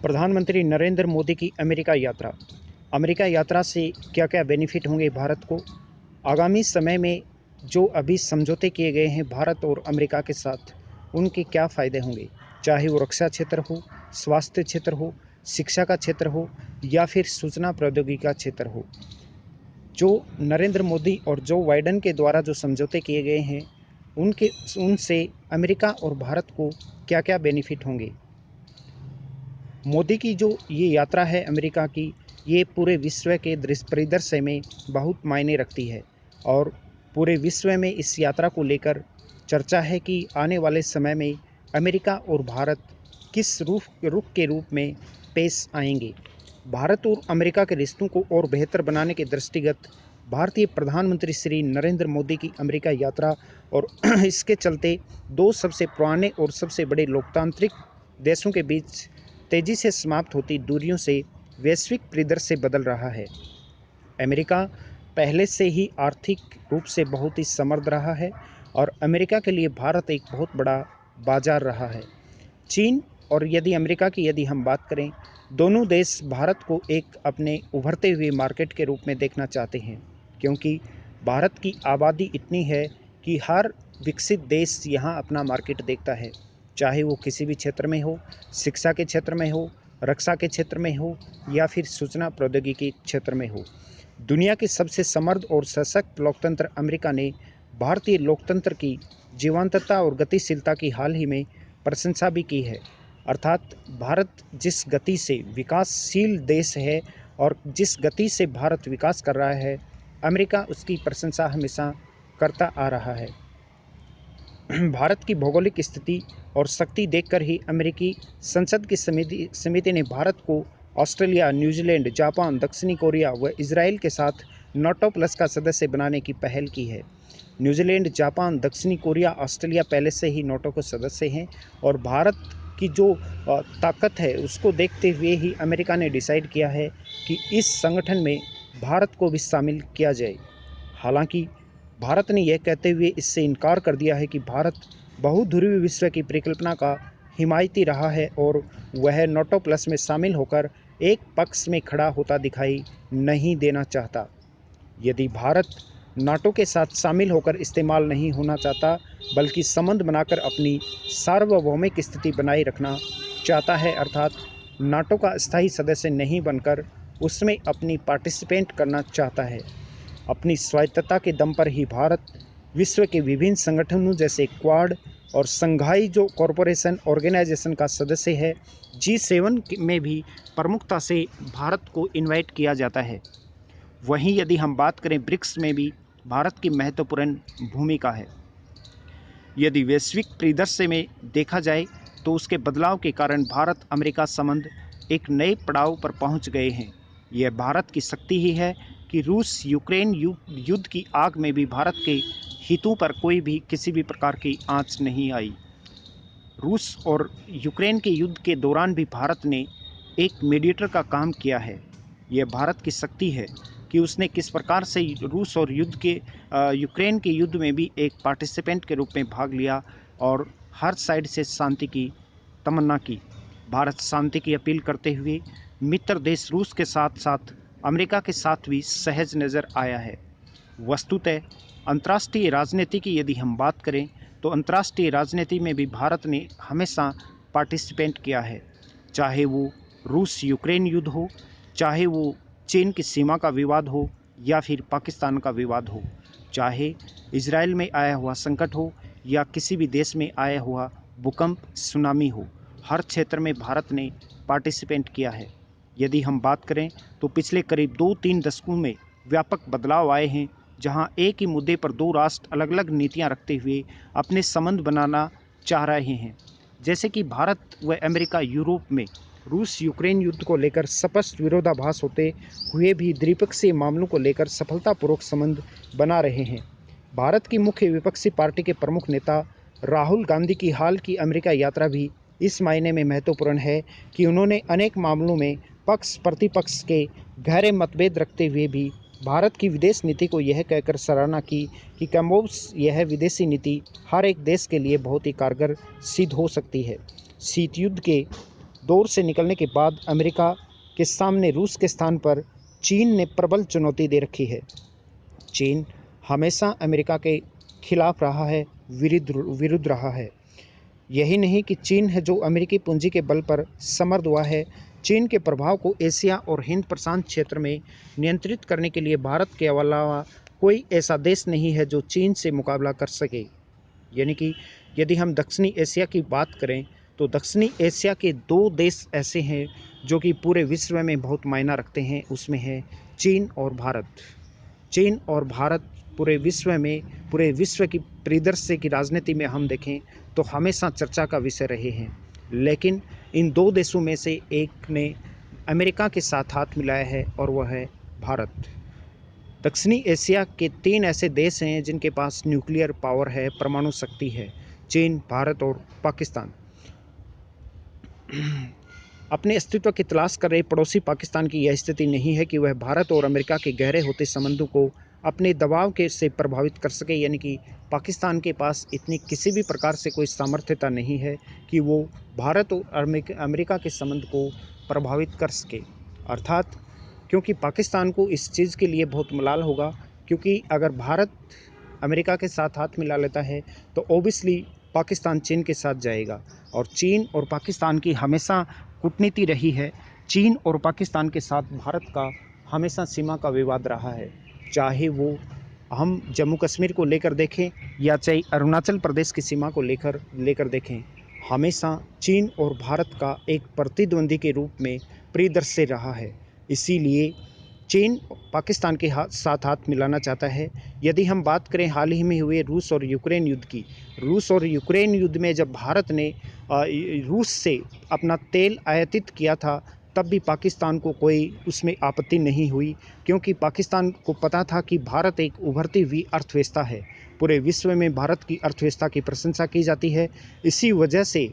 प्रधानमंत्री नरेंद्र मोदी की अमेरिका यात्रा से क्या क्या बेनिफिट होंगे भारत को। आगामी समय में जो अभी समझौते किए गए हैं भारत और अमेरिका के साथ, उनके क्या फ़ायदे होंगे, चाहे वो रक्षा क्षेत्र हो, स्वास्थ्य क्षेत्र हो, शिक्षा का क्षेत्र हो या फिर सूचना प्रौद्योगिकी का क्षेत्र हो। जो नरेंद्र मोदी और जो बाइडेन के द्वारा जो समझौते किए गए हैं उनसे अमेरिका और भारत को क्या क्या बेनिफिट होंगे। मोदी की जो ये यात्रा है अमेरिका की, ये पूरे विश्व के परिदृश्य में बहुत मायने रखती है और पूरे विश्व में इस यात्रा को लेकर चर्चा है कि आने वाले समय में अमेरिका और भारत किस रुख के रूप में पेश आएंगे। भारत और अमेरिका के रिश्तों को और बेहतर बनाने के दृष्टिगत भारतीय प्रधानमंत्री श्री नरेंद्र मोदी की अमेरिका यात्रा और इसके चलते दो सबसे पुराने और सबसे बड़े लोकतांत्रिक देशों के बीच तेजी से समाप्त होती दूरियों से वैश्विक परिदृश्य बदल रहा है। अमेरिका पहले से ही आर्थिक रूप से बहुत ही समृद्ध रहा है और अमेरिका के लिए भारत एक बहुत बड़ा बाजार रहा है। चीन और अमेरिका की यदि हम बात करें, दोनों देश भारत को एक अपने उभरते हुए मार्केट के रूप में देखना चाहते हैं, क्योंकि भारत की आबादी इतनी है कि हर विकसित देश यहाँ अपना मार्केट देखता है, चाहे वो किसी भी क्षेत्र में हो, शिक्षा के क्षेत्र में हो, रक्षा के क्षेत्र में हो या फिर सूचना प्रौद्योगिकी क्षेत्र में हो। दुनिया के सबसे समृद्ध और सशक्त लोकतंत्र अमेरिका ने भारतीय लोकतंत्र की जीवंतता और गतिशीलता की हाल ही में प्रशंसा भी की है। अर्थात भारत जिस गति से विकासशील देश है और जिस गति से भारत विकास कर रहा है, अमेरिका उसकी प्रशंसा हमेशा करता आ रहा है। भारत की भौगोलिक स्थिति और शक्ति देखकर ही अमेरिकी संसद की समिति ने भारत को ऑस्ट्रेलिया, न्यूजीलैंड, जापान, दक्षिणी कोरिया व इजराइल के साथ नाटो प्लस का सदस्य बनाने की पहल की है। न्यूजीलैंड, जापान, दक्षिणी कोरिया, ऑस्ट्रेलिया पहले से ही नाटो के सदस्य हैं और भारत की जो ताकत है उसको देखते हुए ही अमेरिका ने डिसाइड किया है कि इस संगठन में भारत को भी शामिल किया जाए। हालांकि भारत ने यह कहते हुए इससे इनकार कर दिया है कि भारत बहुध्रुवीय विश्व की परिकल्पना का हिमायती रहा है और वह नाटो प्लस में शामिल होकर एक पक्ष में खड़ा होता दिखाई नहीं देना चाहता। यदि भारत नाटो के साथ शामिल होकर इस्तेमाल नहीं होना चाहता, बल्कि संबंध बनाकर अपनी सार्वभौमिक स्थिति बनाए रखना चाहता है, अर्थात नाटो का स्थायी सदस्य नहीं बनकर उसमें अपनी पार्टिसिपेंट करना चाहता है। अपनी स्वायत्तता के दम पर ही भारत विश्व के विभिन्न संगठनों जैसे क्वाड और संघाई जो कॉरपोरेशन ऑर्गेनाइजेशन का सदस्य है, G7 में भी प्रमुखता से भारत को इनवाइट किया जाता है। वहीं यदि हम बात करें, ब्रिक्स में भी भारत की महत्वपूर्ण भूमिका है। यदि वैश्विक परिदृश्य में देखा जाए तो उसके बदलाव के कारण भारत अमेरिका संबंध एक नए पड़ाव पर पहुंच गए हैं। यह भारत की शक्ति ही है कि रूस यूक्रेन युद्ध की आग में भी भारत के हितों पर कोई भी किसी भी प्रकार की आंच नहीं आई। रूस और यूक्रेन के युद्ध के दौरान भी भारत ने एक मीडिएटर का काम किया है। यह भारत की शक्ति है कि उसने किस प्रकार से रूस और यूक्रेन के युद्ध में भी एक पार्टिसिपेंट के रूप में भाग लिया और हर साइड से शांति की तमन्ना की। भारत शांति की अपील करते हुए मित्र देश रूस के साथ साथ अमेरिका के साथ भी सहज नज़र आया है। वस्तुतः अंतर्राष्ट्रीय राजनीति की यदि हम बात करें तो अंतर्राष्ट्रीय राजनीति में भी भारत ने हमेशा पार्टिसिपेंट किया है, चाहे वो रूस यूक्रेन युद्ध हो, चाहे वो चीन की सीमा का विवाद हो या फिर पाकिस्तान का विवाद हो, चाहे इजराइल में आया हुआ संकट हो या किसी भी देश में आया हुआ भूकंप, सुनामी हो, हर क्षेत्र में भारत ने पार्टिसिपेंट किया है। यदि हम बात करें तो पिछले करीब 2-3 दशकों में व्यापक बदलाव आए हैं, जहां एक ही मुद्दे पर दो राष्ट्र अलग अलग नीतियां रखते हुए अपने संबंध बनाना चाह रहे हैं। जैसे कि भारत व अमेरिका यूरोप में रूस यूक्रेन युद्ध को लेकर स्पष्ट विरोधाभास होते हुए भी द्विपक्षीय मामलों को लेकर सफलतापूर्वक संबंध बना रहे हैं। भारत की मुख्य विपक्षी पार्टी के प्रमुख नेता राहुल गांधी की हाल की अमेरिका यात्रा भी इस मायने में महत्वपूर्ण है कि उन्होंने अनेक मामलों में पक्ष प्रतिपक्ष के गहरे मतभेद रखते हुए भी भारत की विदेश नीति को यह कहकर सराहना की कि कमोबेश यह विदेशी नीति हर एक देश के लिए बहुत ही कारगर सिद्ध हो सकती है। शीत युद्ध के दौर से निकलने के बाद अमेरिका के सामने रूस के स्थान पर चीन ने प्रबल चुनौती दे रखी है। चीन हमेशा अमेरिका के खिलाफ रहा है, विरुद्ध रहा है। यही नहीं कि चीन है जो अमेरिकी पूंजी के बल पर समर्थ हुआ है। चीन के प्रभाव को एशिया और हिंद प्रशांत क्षेत्र में नियंत्रित करने के लिए भारत के अलावा कोई ऐसा देश नहीं है जो चीन से मुकाबला कर सके। यानी कि यदि हम दक्षिणी एशिया की बात करें तो दक्षिणी एशिया के दो देश ऐसे हैं जो कि पूरे विश्व में बहुत मायना रखते हैं। उसमें है चीन और भारत। चीन और भारत पूरे विश्व की परिदृश्य की राजनीति में हम देखें तो हमेशा चर्चा का विषय रहे हैं। लेकिन इन दो देशों में से एक ने अमेरिका के साथ हाथ मिलाया है और वह है भारत। दक्षिणी एशिया के तीन ऐसे देश हैं जिनके पास न्यूक्लियर पावर है, परमाणु शक्ति है: चीन, भारत और पाकिस्तान। अपने अस्तित्व की तलाश कर रहे पड़ोसी पाकिस्तान की यह स्थिति नहीं है कि वह भारत और अमेरिका के गहरे होते संबंधों को अपने दबाव के से प्रभावित कर सके। यानी कि पाकिस्तान के पास इतनी किसी भी प्रकार से कोई सामर्थ्यता नहीं है कि वो भारत और अमेरिका के संबंध को प्रभावित कर सके। अर्थात क्योंकि पाकिस्तान को इस चीज़ के लिए बहुत मलाल होगा, क्योंकि अगर भारत अमेरिका के साथ हाथ मिला लेता है तो ओबियसली पाकिस्तान चीन के साथ जाएगा। और चीन और पाकिस्तान की हमेशा कूटनीति रही है। चीन और पाकिस्तान के साथ भारत का हमेशा सीमा का विवाद रहा है, चाहे वो हम जम्मू कश्मीर को लेकर देखें या चाहे अरुणाचल प्रदेश की सीमा को लेकर देखें। हमेशा चीन और भारत का एक प्रतिद्वंदी के रूप में परिदृश्य रहा है। इसीलिए चीन पाकिस्तान के साथ हाथ मिलाना चाहता है। यदि हम बात करें हाल ही में हुए रूस और यूक्रेन युद्ध की, रूस और यूक्रेन युद्ध में जब भारत ने रूस से अपना तेल आयातित किया था तब भी पाकिस्तान को कोई उसमें आपत्ति नहीं हुई, क्योंकि पाकिस्तान को पता था कि भारत एक उभरती हुई अर्थव्यवस्था है। पूरे विश्व में भारत की अर्थव्यवस्था की प्रशंसा की जाती है। इसी वजह से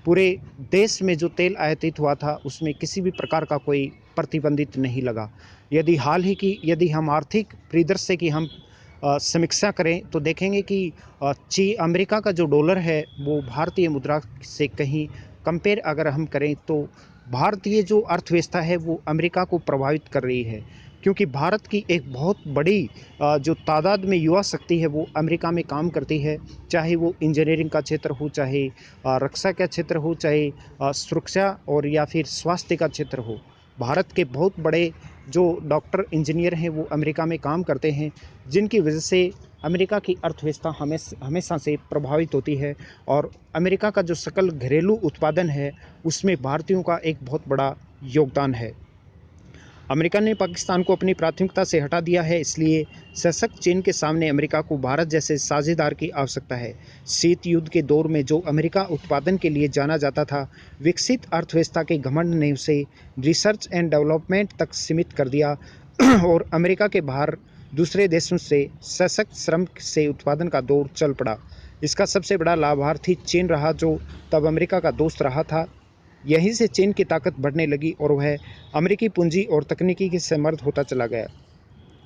पूरे देश में जो तेल आयातित हुआ था उसमें किसी भी प्रकार का कोई प्रतिबंधित नहीं लगा। यदि हम आर्थिक परिदृश्य की हम समीक्षा करें तो देखेंगे कि अमेरिका का जो डॉलर है वो भारतीय मुद्रा से कहीं कंपेयर अगर हम करें तो भारतीय जो अर्थव्यवस्था है वो अमेरिका को प्रभावित कर रही है, क्योंकि भारत की एक बहुत बड़ी जो तादाद में युवा शक्ति है वो अमेरिका में काम करती है। चाहे वो इंजीनियरिंग का क्षेत्र हो, चाहे रक्षा का क्षेत्र हो, चाहे सुरक्षा और या फिर स्वास्थ्य का क्षेत्र हो। भारत के बहुत बड़े जो डॉक्टर इंजीनियर हैं वो अमेरिका में काम करते हैं, जिनकी वजह से अमेरिका की अर्थव्यवस्था हमेशा से प्रभावित होती है। और अमेरिका का जो सकल घरेलू उत्पादन है उसमें भारतीयों का एक बहुत बड़ा योगदान है। अमेरिका ने पाकिस्तान को अपनी प्राथमिकता से हटा दिया है, इसलिए सशक्त चीन के सामने अमेरिका को भारत जैसे साझेदार की आवश्यकता है। शीत युद्ध के दौर में जो अमेरिका उत्पादन के लिए जाना जाता था, विकसित अर्थव्यवस्था के घमंड ने उसे रिसर्च एंड डेवलपमेंट तक सीमित कर दिया और अमेरिका के बाहर दूसरे देशों से सशक्त श्रम से उत्पादन का दौर चल पड़ा। इसका सबसे बड़ा लाभार्थी चीन रहा, जो तब अमेरिका का दोस्त रहा था। यहीं से चीन की ताकत बढ़ने लगी और वह अमेरिकी पूंजी और तकनीकी के समर्थ होता चला गया।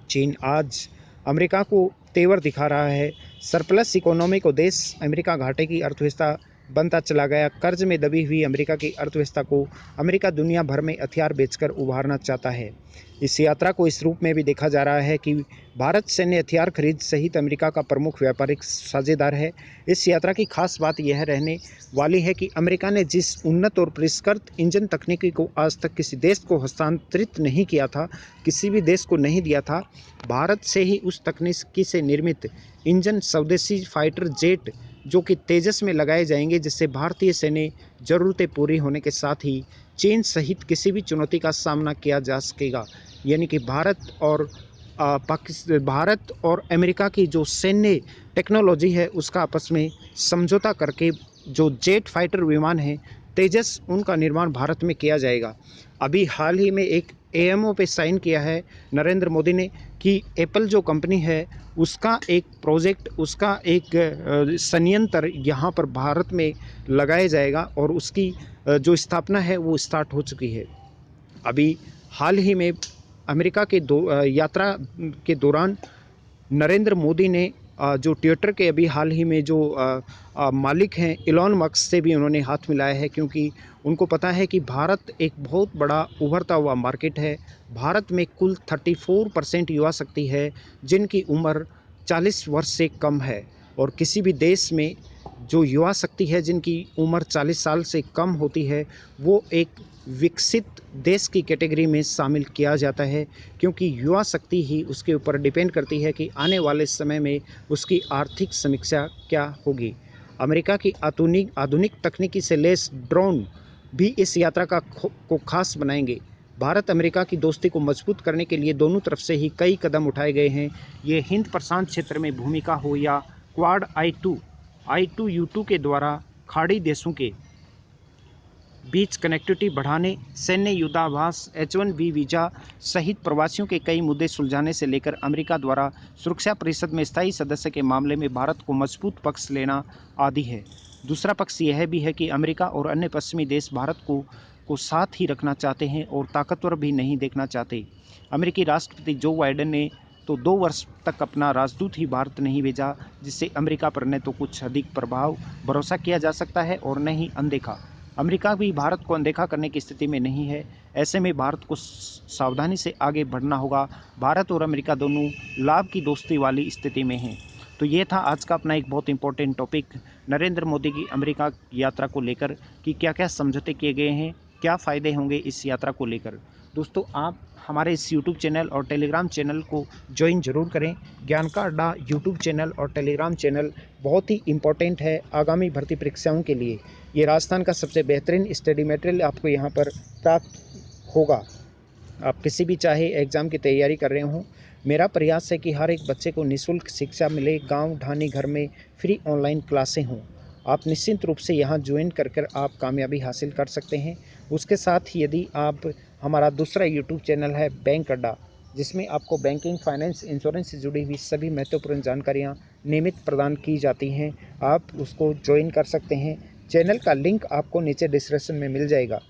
चीन आज अमेरिका को तेवर दिखा रहा है। सरप्लस इकोनॉमी को देश अमेरिका घाटे की अर्थव्यवस्था बनता चला गया। कर्ज में दबी हुई अमेरिका की अर्थव्यवस्था को अमेरिका दुनिया भर में हथियार बेचकर उभारना चाहता है। इस यात्रा को इस रूप में भी देखा जा रहा है कि भारत सैन्य हथियार खरीद सहित अमेरिका का प्रमुख व्यापारिक साझेदार है। इस यात्रा की खास बात यह रहने वाली है कि अमेरिका ने जिस उन्नत और परिष्कृत इंजन तकनीकी को आज तक किसी देश को हस्तांतरित नहीं किया था, किसी भी देश को नहीं दिया था, भारत से ही उस तकनीकी से निर्मित इंजन स्वदेशी फाइटर जेट जो कि तेजस में लगाए जाएंगे, जिससे भारतीय सैन्य ज़रूरतें पूरी होने के साथ ही चीन सहित किसी भी चुनौती का सामना किया जा सकेगा। यानी कि भारत और अमेरिका की जो सैन्य टेक्नोलॉजी है उसका आपस में समझौता करके जो जेट फाइटर विमान हैं तेजस, उनका निर्माण भारत में किया जाएगा। अभी हाल ही में एक एएमओ पे साइन किया है नरेंद्र मोदी ने कि एप्पल जो कंपनी है उसका एक प्रोजेक्ट, उसका एक संयंत्र यहाँ पर भारत में लगाया जाएगा और उसकी जो स्थापना है वो स्टार्ट हो चुकी है। अभी हाल ही में अमेरिका के यात्रा के दौरान नरेंद्र मोदी ने जो ट्विटर के अभी हाल ही में जो मालिक हैं इलॉन मस्क से भी उन्होंने हाथ मिलाया है, क्योंकि उनको पता है कि भारत एक बहुत बड़ा उभरता हुआ मार्केट है। भारत में कुल 34% युवा शक्ति है जिनकी उम्र 40 वर्ष से कम है, और किसी भी देश में जो युवा शक्ति है जिनकी उम्र 40 साल से कम होती है वो एक विकसित देश की कैटेगरी में शामिल किया जाता है, क्योंकि युवा शक्ति ही उसके ऊपर डिपेंड करती है कि आने वाले समय में उसकी आर्थिक समीक्षा क्या होगी। अमेरिका की आधुनिक तकनीकी से लैस ड्रोन भी इस यात्रा को खास बनाएंगे। भारत अमेरिका की दोस्ती को मजबूत करने के लिए दोनों तरफ से ही कई कदम उठाए गए हैं। ये हिंद प्रशांत क्षेत्र में भूमिका हो या क्वाड I2U2 के द्वारा खाड़ी देशों के बीच कनेक्टिविटी बढ़ाने, सैन्य युद्धाभ्यास, H1B वीज़ा सहित प्रवासियों के कई मुद्दे सुलझाने से लेकर अमेरिका द्वारा सुरक्षा परिषद में स्थायी सदस्य के मामले में भारत को मजबूत पक्ष लेना आदि है। दूसरा पक्ष यह भी है कि अमेरिका और अन्य पश्चिमी देश भारत को साथ ही रखना चाहते हैं और ताकतवर भी नहीं देखना चाहते। अमेरिकी राष्ट्रपति जो बाइडेन ने तो 2 वर्ष तक अपना राजदूत ही भारत नहीं भेजा, जिससे अमेरिका पर न तो कुछ अधिक भरोसा किया जा सकता है और न ही अनदेखा। अमेरिका भी भारत को अनदेखा करने की स्थिति में नहीं है। ऐसे में भारत को सावधानी से आगे बढ़ना होगा। भारत और अमेरिका दोनों लाभ की दोस्ती वाली स्थिति में हैं। तो ये था आज का अपना एक बहुत इंपॉर्टेंट टॉपिक, नरेंद्र मोदी की अमेरिका यात्रा को लेकर कि क्या क्या समझौते किए गए हैं, क्या फ़ायदे होंगे इस यात्रा को लेकर। दोस्तों, आप हमारे इस यूट्यूब चैनल और टेलीग्राम चैनल को ज्वाइन ज़रूर करें। ज्ञान का अड्डा यूट्यूब चैनल और टेलीग्राम चैनल बहुत ही इम्पोर्टेंट है आगामी भर्ती परीक्षाओं के लिए। ये राजस्थान का सबसे बेहतरीन स्टडी मटेरियल आपको यहाँ पर प्राप्त होगा। आप किसी भी चाहे एग्ज़ाम की तैयारी कर रहे हों, मेरा प्रयास है कि हर एक बच्चे को निःशुल्क शिक्षा मिले, गांव ढाणी घर में फ्री ऑनलाइन क्लासें हों। आप निश्चित रूप से यहाँ ज्वाइन कर आप कामयाबी हासिल कर सकते हैं। उसके साथ ही यदि आप हमारा दूसरा यूट्यूब चैनल है बैंक अड्डा, जिसमें आपको बैंकिंग, फाइनेंस, इंश्योरेंस से जुड़ी हुई सभी महत्वपूर्ण जानकारियाँ नियमित प्रदान की जाती हैं, आप उसको ज्वाइन कर सकते हैं। चैनल का लिंक आपको नीचे डिस्क्रिप्शन में मिल जाएगा।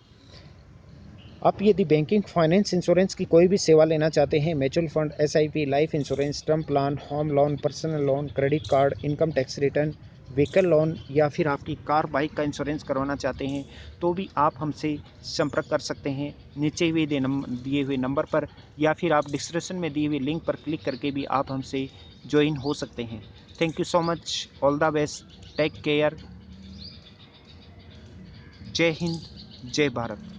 आप यदि बैंकिंग, फाइनेंस, इंश्योरेंस की कोई भी सेवा लेना चाहते हैं, mutual fund, SIP, life insurance, term plan, home loan, personal loan, credit card, income tax return, vehicle loan या फिर आपकी कार बाइक का इंश्योरेंस करवाना चाहते हैं, तो भी आप हमसे संपर्क कर सकते हैं नीचे हुए दिए हुए नंबर पर, या फिर आप डिस्क्रिप्शन में दिए हुए लिंक पर क्लिक करके भी आप हमसे ज्वाइन हो सकते हैं। Thank you so much, all the best, take care, जय हिंद, जय भारत।